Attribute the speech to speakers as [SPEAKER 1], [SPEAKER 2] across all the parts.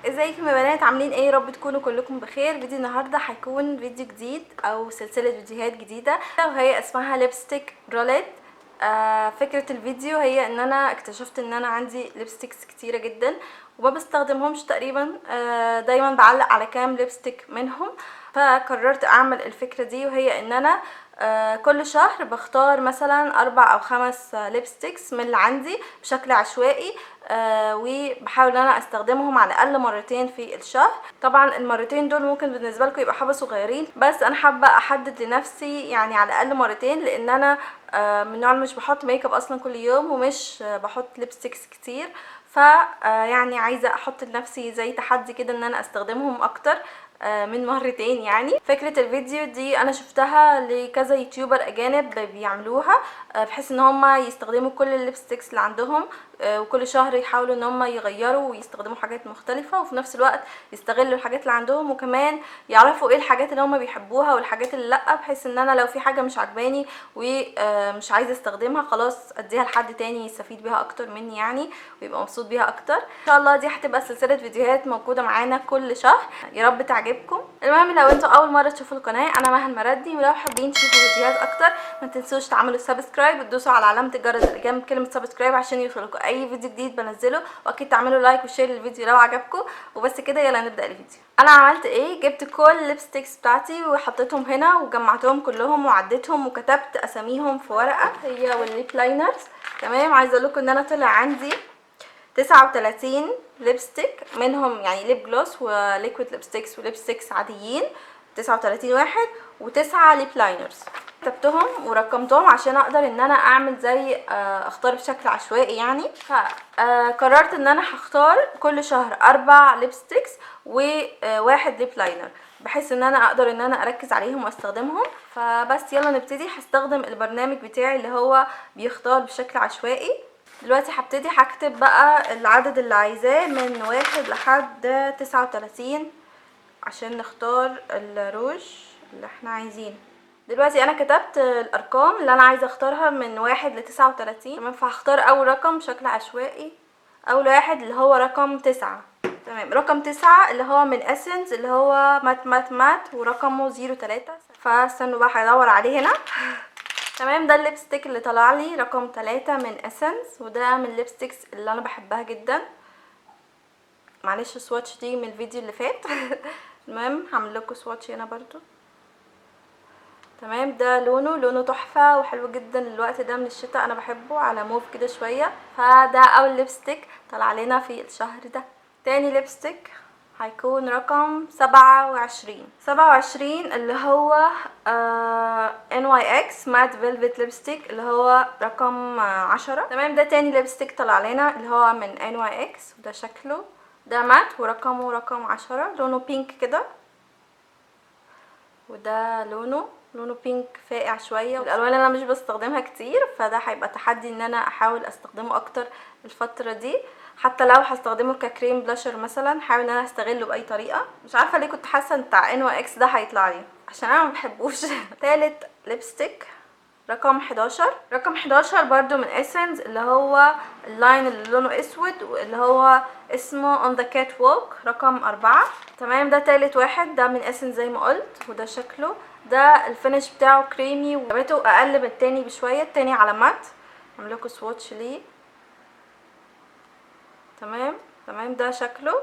[SPEAKER 1] ازيكم يا بنات؟ عاملين ايه؟ يا رب تكونوا كلكم بخير. فيديو النهارده هيكون فيديو جديد او سلسله فيديوهات جديده وهي اسمها ليبستيك روليت. فكره الفيديو هي ان انا اكتشفت ان انا عندي ليبستيكس كتيره جدا وما بستخدمهمش تقريبا. دايما بعلق على كام ليبستيك منهم، فقررت اعمل الفكره دي، وهي ان انا كل شهر بختار مثلا 4 أو 5 ليبستيكس من اللي عندي بشكل عشوائي، وبحاول ان انا استخدمهم على الاقل مرتين في الشهر. طبعا المرتين دول ممكن بالنسبه لكم يبقى حبه صغيرين، بس انا حابه احدد لنفسي يعني على الاقل مرتين، لان انا من النوع اللي مش بحط ميك اب اصلا كل يوم، ومش بحط ليبستيكس كتير. ف يعني عايزه احط لنفسي زي تحدي كده ان انا استخدمهم اكتر من مرتين. يعني فكرة الفيديو دي انا شفتها لكذا يوتيوبر اجانب بيعملوها، بحيث ان هم يستخدموا كل الليبستيكس اللي عندهم، وكل شهر يحاولوا ان هم يغيروا ويستخدموا حاجات مختلفة، وفي نفس الوقت يستغلوا الحاجات اللي عندهم، وكمان يعرفوا ايه الحاجات اللي هم بيحبوها والحاجات اللي لا، بحيث ان انا لو في حاجة مش عجباني ومش عايزة استخدمها خلاص اديها لحد تاني يستفيد بيها اكتر مني يعني، ويبقى مبسوط بيها اكتر. ان شاء الله دي هتبقى سلسلة فيديوهات موجودة معانا كل شهر، يا رب تعجبكم. المهم لو انتوا اول مرة تشوفوا القناة، انا مها المردي، ولو حابين تشوفوا فيديوهات اكتر ما تنسوش تعملوا سبسكرايب وتدوسوا على علامة الجرس اللي جنب كلمة سبسكرايب عشان يوصلكم اي فيديو جديد بنزله، واكيد تعملوا لايك وشير للفيديو لو عجبكم. وبس كده، يلا نبدأ الفيديو. انا عملت ايه؟ جبت كل الليبستيكس بتاعتي وحطيتهم هنا وجمعتهم كلهم وعديتهم وكتبت اساميهم في ورقة، هي والليب لاينرز. تمام، عايزه اقول لكم ان انا طلع عندي 39 ليبستيك، منهم يعني ليب جلوس وليكويد ليبستيكس وليبستيكس عاديين، 39 واحد، و9 ليب لاينرز. كتبتهم ورقمتهم عشان اقدر ان انا اعمل زي اختار بشكل عشوائي يعني. فقررت ان انا هختار كل شهر 4 ليبستيكس وواحد ليب لاينر، بحيث ان انا اقدر ان انا اركز عليهم واستخدمهم. فبس يلا نبتدي. هستخدم البرنامج بتاعي اللي هو بيختار بشكل عشوائي. دلوقتي هبتدي هكتب بقى العدد اللي عايزاه من 1 لحد 39 عشان نختار الروج اللي احنا عايزينه. دلوقتي انا كتبت الارقام اللي انا عايزه اختارها من 1 ل39. تمام، فهختار اول رقم بشكل عشوائي. اول واحد اللي هو رقم 9. تمام، رقم 9 اللي هو من اسنس، اللي هو مات مات مات، ورقمه 03. فاستنوا بقى هدور عليه هنا. تمام، ده الليبستيك اللي طلع لي رقم 3 من اسنس، وده من الليبستيكس اللي انا بحبها جدا. معلش سواتش دي من الفيديو اللي فات. المهم هعمل لكم سواتش هنا برضو. تمام، ده لونه تحفه وحلو جدا الوقت ده من الشتاء، انا بحبه على موف كده شويه. فده اول ليبستيك طلع لنا في الشهر ده. تاني ليبستيك هيكون رقم 27 اللي هو NYX مات فيلفت ليبستيك، اللي هو رقم 10. تمام، ده تاني ليبستيك طلع لنا اللي هو من NYX، وده شكله ده مات ورقمه رقم 10، لونه بينك كده. وده لونه بينك فاقع شويه، الالوان اللي انا مش بستخدمها كتير، فده هيبقى تحدي ان انا احاول استخدمه اكتر الفتره دي. حتى لو هستخدمه ككريم بلاشر مثلا، حاول ان انا استغله باي طريقه. مش عارفه ليه كنت حاسه ان بتاع ان اكس ده هيطلع لي عشان انا ما بحبوش. تالت ليبستيك رقم 11. رقم 11 برضو من اسنس، اللي هو اللاين اللي لونه اسود، واللي هو اسمه on the catwalk رقم 4. تمام، ده تالت واحد، ده من اسنس زي ما قلت، وده شكله. ده الفينش بتاعه كريمي وجابته اقل من التاني بشويه، التاني على مات. هعملكوا سواتش ليه. تمام، ده شكله.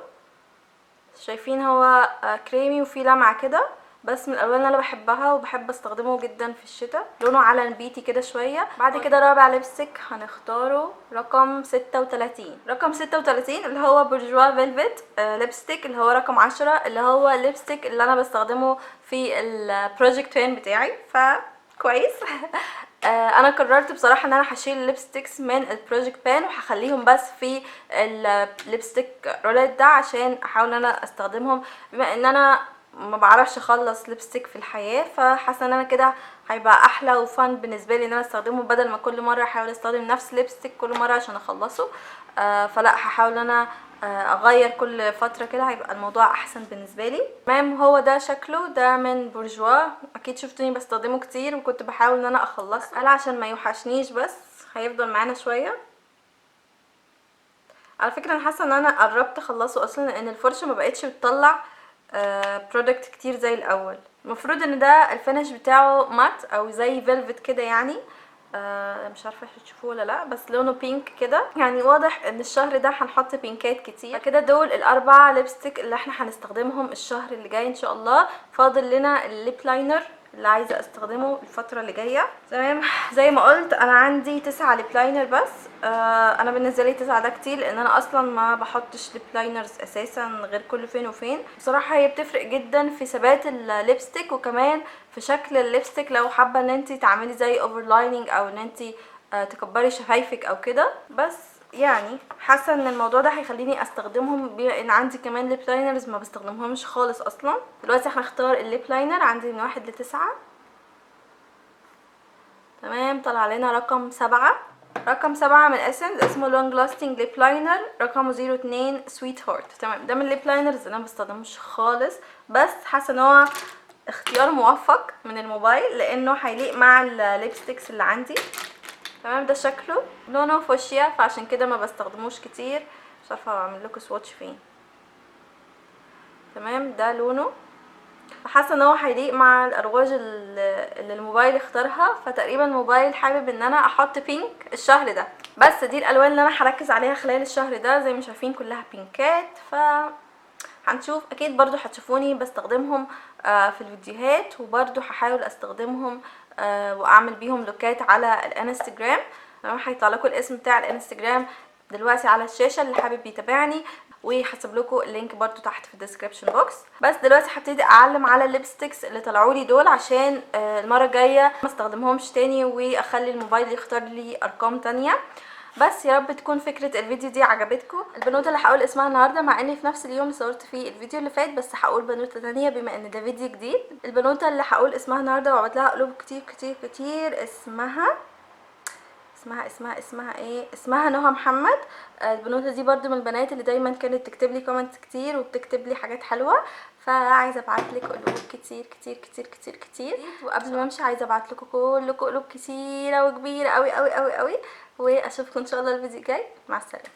[SPEAKER 1] شايفين هو كريمي وفيه لمعه كده، بس من الالوان اللي انا بحبها وبحب استخدمه جدا في الشتاء. لونه على نبيتي كده شويه. بعد كده رابع ليبستيك هنختاره رقم 36. رقم 36 اللي هو بورجوا فيلفت ليبستيك، اللي هو رقم 10، اللي هو الليبستيك اللي انا بستخدمه في البروجكت بان بتاعي، كويس. انا قررت بصراحه ان انا هشيل الليبستيكس من البروجكت بان وهخليهم بس في الليبستيك رولات ده، عشان احاول ان انا استخدمهم، بما ان انا ما بعرفش اخلص ليبستيك في الحياه. فحاسه ان انا كده هيبقى احلى وفن بالنسبه لي ان انا استخدمه، بدل ما كل مره احاول استخدم نفس ليبستيك كل مره عشان اخلصه. فلا، هحاول ان انا اغير كل فتره كده، هيبقى الموضوع احسن بالنسبه لي. تمام، هو ده شكله. ده من بورجوا، اكيد شفتوني بستخدمه كتير وكنت بحاول ان انا اخلصه، قال عشان ما يوحشنيش بس هيفضل معانا شويه. على فكره انا حاسه ان انا قربت اخلصه اصلا، لان الفرشه ما بقتش بتطلع برودكت كتير زي الاول. المفروض ان ده الفينش بتاعه مات او زي فيلفت كده يعني. مش عارفه تشوفوه ولا لا، بس لونه بينك كده، يعني واضح ان الشهر ده هنحط بينكات كتير. كده دول الاربع ليبستيك اللي احنا هنستخدمهم الشهر اللي جاي ان شاء الله. فاضل لنا الليب لاينر اللي عايزه استخدمه الفتره اللي جايه. تمام، زي ما قلت انا عندي 9 ليب لاينر بس. انا بالنسبه لي 9 ده كتير، لان انا اصلا ما بحطش ليب لاينرز اساسا غير كل فين وفين. بصراحه هي بتفرق جدا في ثبات الليبستيك، وكمان في شكل الليبستيك لو حابه ان انت تعملي زي اوفرلايننج او ان انت تكبري شفايفك او كده. بس يعني حاسه ان الموضوع ده هيخليني استخدمهم، بما ان عندي كمان ليب لاينرز ما بستخدمهمش خالص اصلا. دلوقتي هنختار الليب لاينر، عندي من 1 ل9. تمام، طلع لنا رقم 7. رقم 7 من اسنس، اسمه لونج لاستنج ليب لاينر، رقمه 02 سويت هارت. تمام، ده من الليب لاينرز اللي انا ما بستخدموش خالص، بس حاسه ان هو اختيار موفق من الموبايل لانه هيليق مع الليبستيكس اللي عندي. تمام، ده شكله لونه فوشيا، فعشان كده ما بستخدموش كتير. مش عارفه اعمل لكم سواتش فين. تمام، ده لونه، حاسه ان هو هيليق مع الارواج اللي الموبايل اختارها، فتقريبا الموبايل حابب ان انا احط بينك الشهر ده. بس دي الالوان اللي انا هركز عليها خلال الشهر ده، زي ما شايفين كلها بينكات. هنشوف اكيد برضو هتشوفوني بستخدمهم في الفيديوهات، وبرضو هحاول استخدمهم واعمل بيهم لوكات على الانستجرام. هيطلع لكم الاسم بتاع الانستجرام دلوقتي على الشاشه اللي حابب يتابعني، وهسيب لكم اللينك برضو تحت في الديسكريبشن بوكس. بس دلوقتي هبتدي اعلم على الليبستكس اللي طلعوا لي دول، عشان المره الجايه ما استخدمهمش تاني واخلي الموبايل يختار لي ارقام تانية. بس يا رب تكون فكره الفيديو دي عجبتكم. البنوته اللي هقول اسمها النهارده، مع اني في نفس اليوم اللي صورت فيه الفيديو اللي فات، بس هقول بنوته تانية بما ان ده فيديو جديد. البنوته اللي هقول اسمها النهارده وعملت لها قلوب كتير كتير كتير، اسمها ايه؟ اسمها نهى محمد. البنوته دي برضو من البنات اللي دايما كانت تكتب لي كومنتس كتير وبتكتب لي حاجات حلوه، فعايزه ابعت لك قلوب كتير كتير كتير كتير كتير. وقبل ما امشي عايزه ابعت لكم كلكم قلوب كتيره وكبيره قوي قوي قوي قوي، واشوفكم ان شاء الله الفيديو الجاي. مع السلامه.